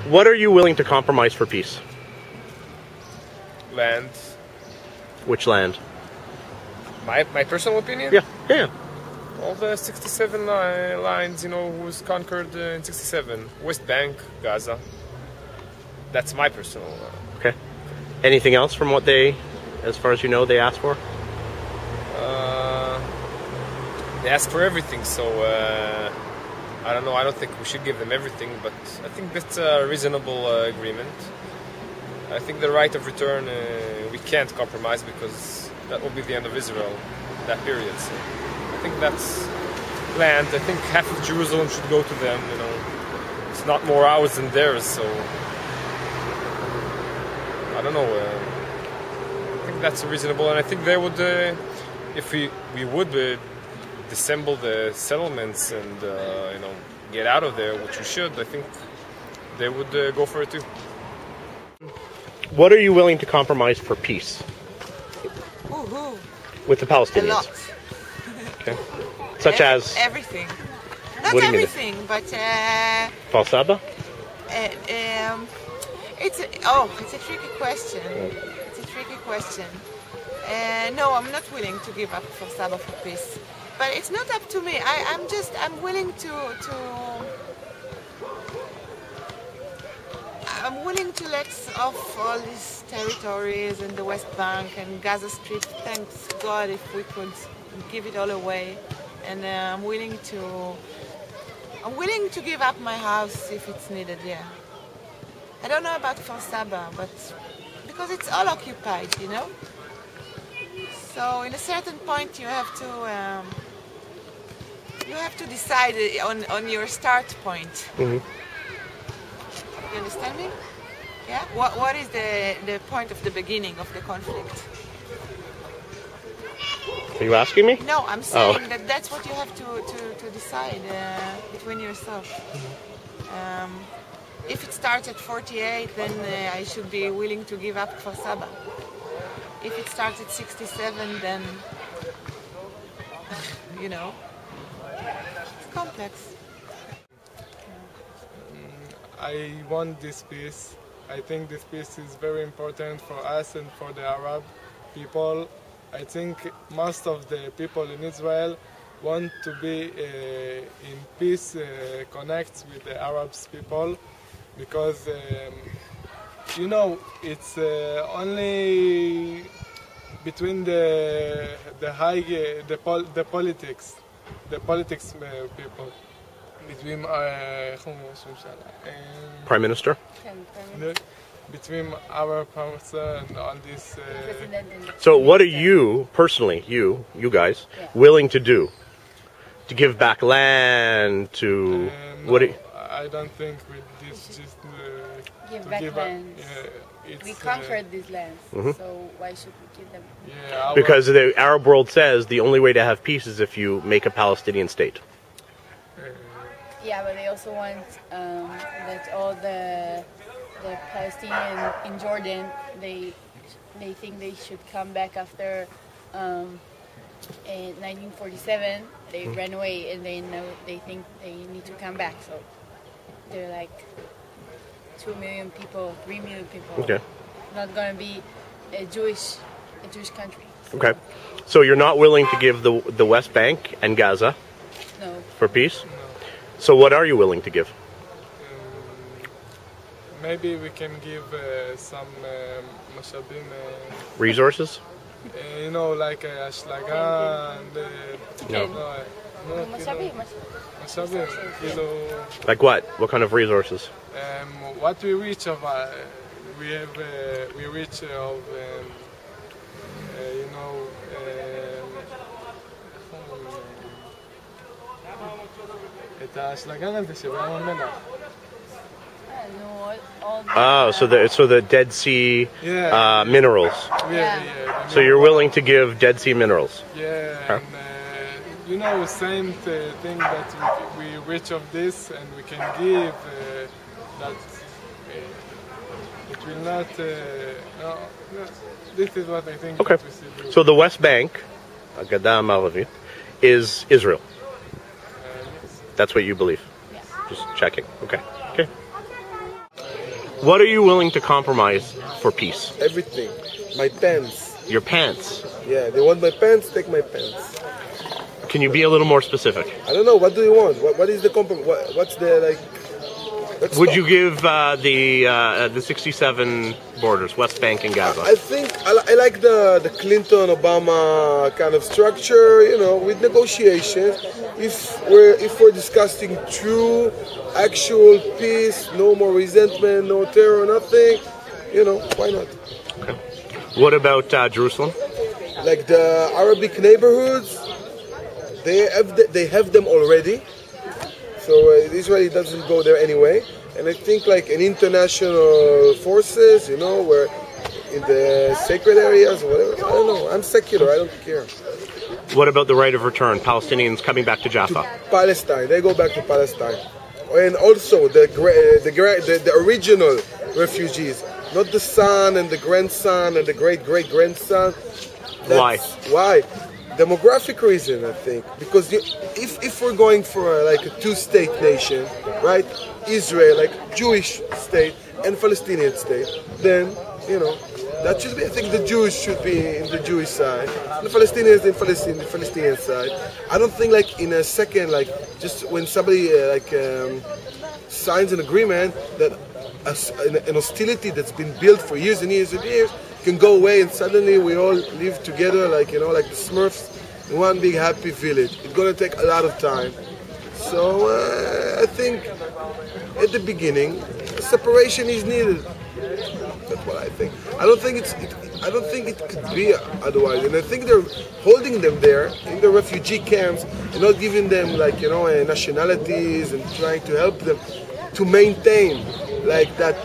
What are you willing to compromise for peace? Land. Which land? My personal opinion? Yeah. All the 67 lines, you know, was conquered in 67. West Bank, Gaza. That's my personal... Okay. Anything else from what they, as far as you know, they asked for? They asked for everything, so I don't know. I don't think we should give them everything, but I think that's a reasonable agreement. I think the right of return we can't compromise because that will be the end of Israel, that period. So I think that's land. I think half of Jerusalem should go to them. You know, it's not more ours than theirs. So I don't know. I think that's reasonable, and I think they would, if we would disassemble the settlements and you know, get out of there, which we should. I think they would go for it too. What are you willing to compromise for peace? With the Palestinians? A lot. Okay. Such as? Everything. Not what do you everything, mean? but... Kfar Saba? It's a tricky question. It's a tricky question. No, I'm not willing to give up Kfar Saba for peace. But it's not up to me. I'm willing to let off all these territories in the West Bank and Gaza Strip. Thanks God if we could give it all away. And I'm willing to give up my house if it's needed. Yeah. I don't know about Kfar Saba, but because it's all occupied, you know. So in a certain point you have to decide on your start point. Mm-hmm. You understand me? Yeah. What is the point of the beginning of the conflict? Are you asking me? No, I'm saying that's what you have to decide between yourself. If it starts at 48, then I should be willing to give up Kfar Saba. If it starts at 67, then, you know, it's complex. I want this peace. I think this peace is very important for us and for the Arab people. I think most of the people in Israel want to be in peace, connect with the Arabs people, because you know, it's only between the politics people, between Prime Minister? Between our person and all this. So what are you, personally, you guys, willing to do? To give back land, to... No, I don't think with this just... give back lands. We conquered these lands, so why should we give them? Yeah, because the Arab world says the only way to have peace is if you make a Palestinian state. Yeah, but they also want that all the Palestinians in Jordan, they think they should come back after in 1947. They ran away and they think they need to come back. So they're like 2 million people, 3 million people. Okay. Not going to be a Jewish country. So. Okay. So you're not willing to give the West Bank and Gaza for peace? No. So what are you willing to give? Maybe we can give some mashabim, resources? You know, like Ashlaga and mashabim. Like what? What kind of resources? What we reach of we reach of you know. את האשלגן הזה שבים המלח. So the Dead Sea minerals. Yeah. So you're willing to give Dead Sea minerals? Yeah, and you know, same thing that we reach of this and we can give that it will not. No, this is what I think. Okay. That we should do. So the West Bank, Gadah Ma'aravit, is Israel. Yes. That's what you believe? Yeah. Just checking. Okay. Okay. What are you willing to compromise for peace? Everything. My pants. Your pants. Yeah, they want my pants, take my pants. Can you be a little more specific? I don't know, what do you want? What is the compromise? What's the, like... Would you give the 67 borders, West Bank and Gaza? I think I like the Clinton-Obama kind of structure, you know, with negotiations. If we're discussing true, actual peace, no more resentment, no terror, nothing, you know, why not? Okay. What about Jerusalem? Like the Arabic neighborhoods, they have them already. So Israel doesn't go there anyway, and I think like an international forces, you know, where in the sacred areas or whatever. I don't know. I'm secular. I don't care. What about the right of return? Palestinians coming back to Jaffa. To Palestine. They go back to Palestine, and also the original refugees, not the son and the grandson and the great-great-grandson. Why? Why? Demographic reason, I think, because if we're going for like a two-state nation, right? Israel, like Jewish state and Palestinian state, then you know that should be. I think the Jews should be in the Jewish side, the Palestinians in the Palestinian side. I don't think like in a second, like just when somebody signs an agreement that an hostility that's been built for years and years and years can go away and suddenly we all live together like, you know, like the Smurfs in one big happy village. It's going to take a lot of time. So I think at the beginning separation is needed. That's what I think. I don't think it could be otherwise. And I think they're holding them there in the refugee camps and not giving them like, you know, nationalities and trying to help them to maintain like that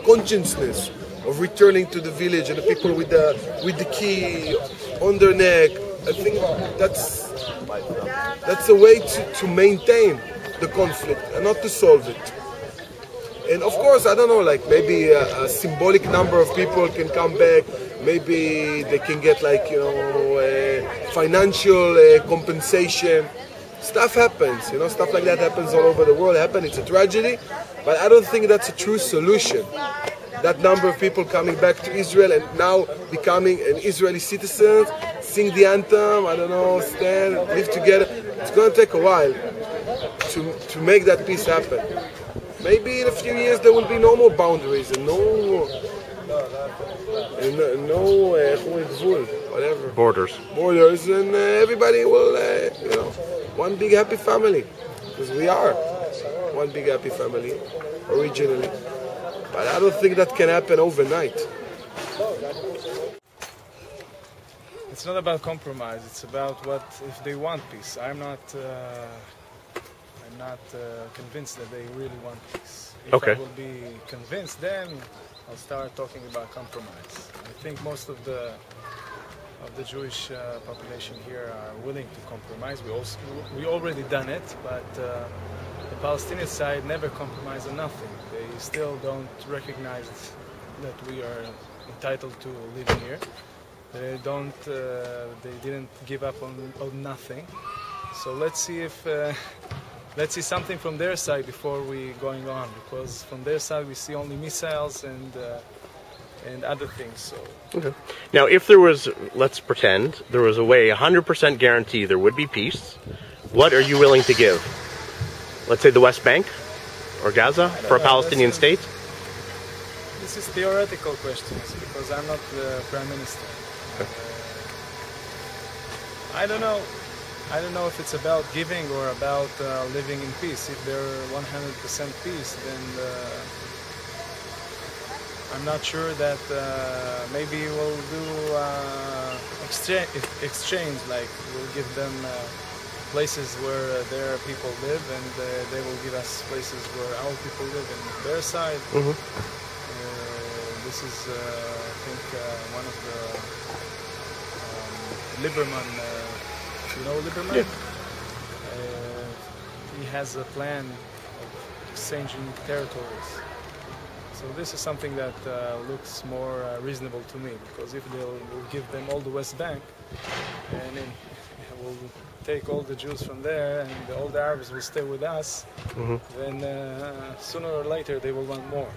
consciousness of returning to the village and the people with the key on their neck. I think that's a way to maintain the conflict and not to solve it. And of course, I don't know, like maybe a symbolic number of people can come back. Maybe they can get like, you know, financial compensation. Stuff happens, you know, stuff like that happens all over the world. It's a tragedy, but I don't think that's a true solution. That number of people coming back to Israel and now becoming an Israeli citizen, sing the anthem, I don't know, stand, live together. It's going to take a while to make that peace happen. Maybe in a few years there will be no more boundaries and no whatever. Borders, and everybody will, you know, one big happy family, because we are one big happy family originally. But I don't think that can happen overnight. It's not about compromise. It's about what if they want peace. I'm not convinced that they really want peace. If I will be convinced, then I'll start talking about compromise. I think most of the Jewish population here are willing to compromise. We already done it, but the Palestinian side never compromised on nothing. They still don't recognize that we are entitled to live here. They didn't give up on nothing. So let's see let's see something from their side before we going on, because from their side we see only missiles and other things. So. Okay. Now, if there was, let's pretend there was a way, 100% guarantee there would be peace, what are you willing to give? Let's say the West Bank or Gaza for a Palestinian state? This is theoretical questions because I'm not the Prime Minister. Okay. I don't know if it's about giving or about living in peace. If they're 100% peace, then I'm not sure that maybe we'll do exchange, like we'll give them places where their people live, and they will give us places where our people live in their side. Mm-hmm. This is, I think, one of the Lieberman. You know Lieberman? Yeah. He has a plan of exchanging territories. So this is something that looks more reasonable to me, because if we'll give them all the West Bank, and then we'll take all the Jews from there and all the Arabs will stay with us, then sooner or later they will want more.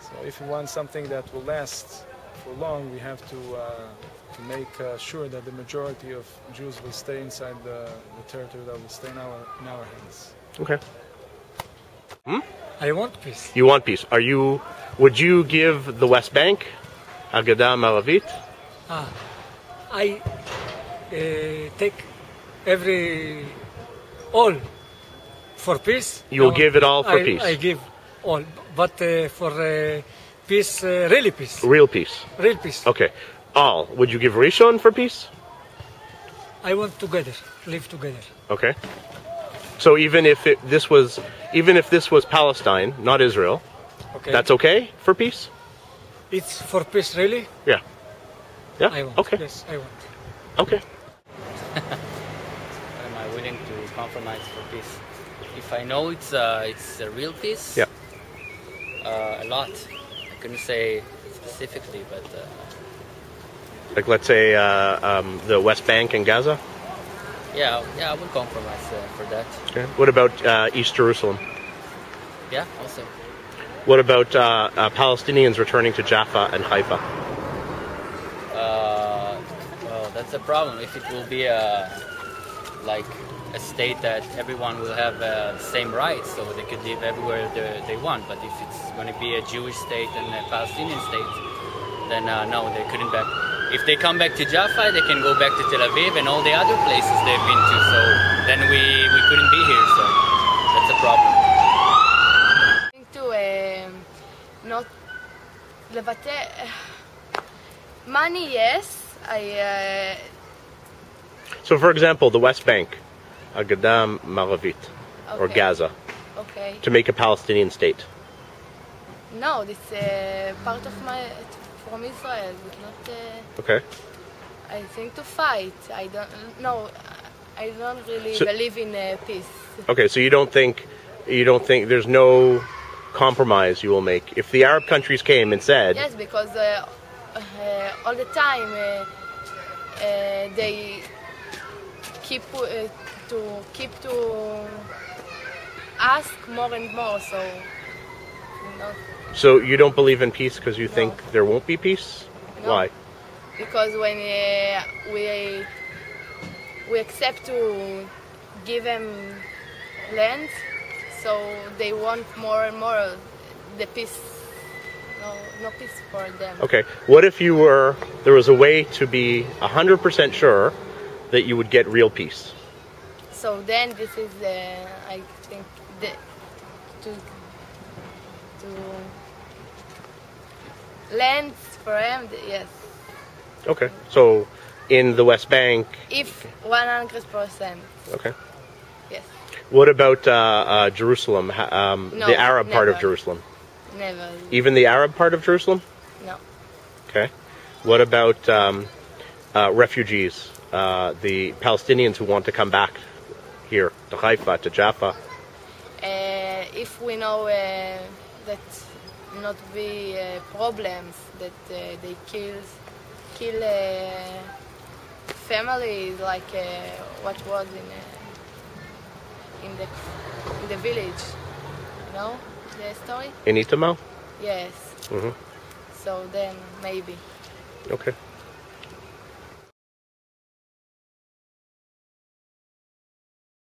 So if we want something that will last for long, we have to make sure that the majority of Jews will stay inside the territory that will stay in our hands. Okay. I want peace. You want peace. Would you give the West Bank, Haggadah Ma'aravit? I take all for peace. You'll give it all for peace. I give all, but for peace, really peace. Real peace. Real peace. Okay. All. Would you give Rishon for peace? I want together, live together. Okay. So even if this was Palestine, not Israel, Okay. that's okay for peace? It's for peace, really. Yeah. Yeah. I want. Okay. Yes, I want. Okay. Am I willing to compromise for peace? If I know it's a real peace, Yeah. A lot. I couldn't say specifically, but Like let's say the West Bank and Gaza. yeah, I would compromise for that. Okay. What about East Jerusalem? Yeah, also. What about Palestinians returning to Jaffa and Haifa? Well, that's a problem. If it will be like a state that everyone will have the same rights, so they could live everywhere they want. But if it's going to be a Jewish state and a Palestinian state, then no, they couldn't back. If they come back to Jaffa, they can go back to Tel Aviv and all the other places they've been to. So then we couldn't be here. So that's a problem. Not לבטא money, yes. So, for example, the West Bank, Haggadah Ma'aravit, or Okay. Gaza, Okay. to make a Palestinian state. No, this part of from Israel. It's not. Okay. I think to fight. I don't really So- believe in peace. Okay. So you don't think there's no compromise you will make if the Arab countries came and said, Yes, because all the time they keep to ask more and more. So, so you don't believe in peace because you think there won't be peace? No. Why? Because when we accept to give them land, so they want more and more the peace. No peace for them. Okay. What if there was a way to be 100% sure that you would get real peace? So then this is I think to land for them, yes. Okay. So in the West Bank. If 100%. Okay. Yes. What about Jerusalem? No, the Arab part of never. Jerusalem? Never. Even the Arab part of Jerusalem? No. Okay. What about refugees? The Palestinians who want to come back here to Haifa, to Jaffa? If we know that not be problems, that they kill families, like what was in the village, you know the story? In Itamar? Yes. Mm-hmm. So then maybe. Okay.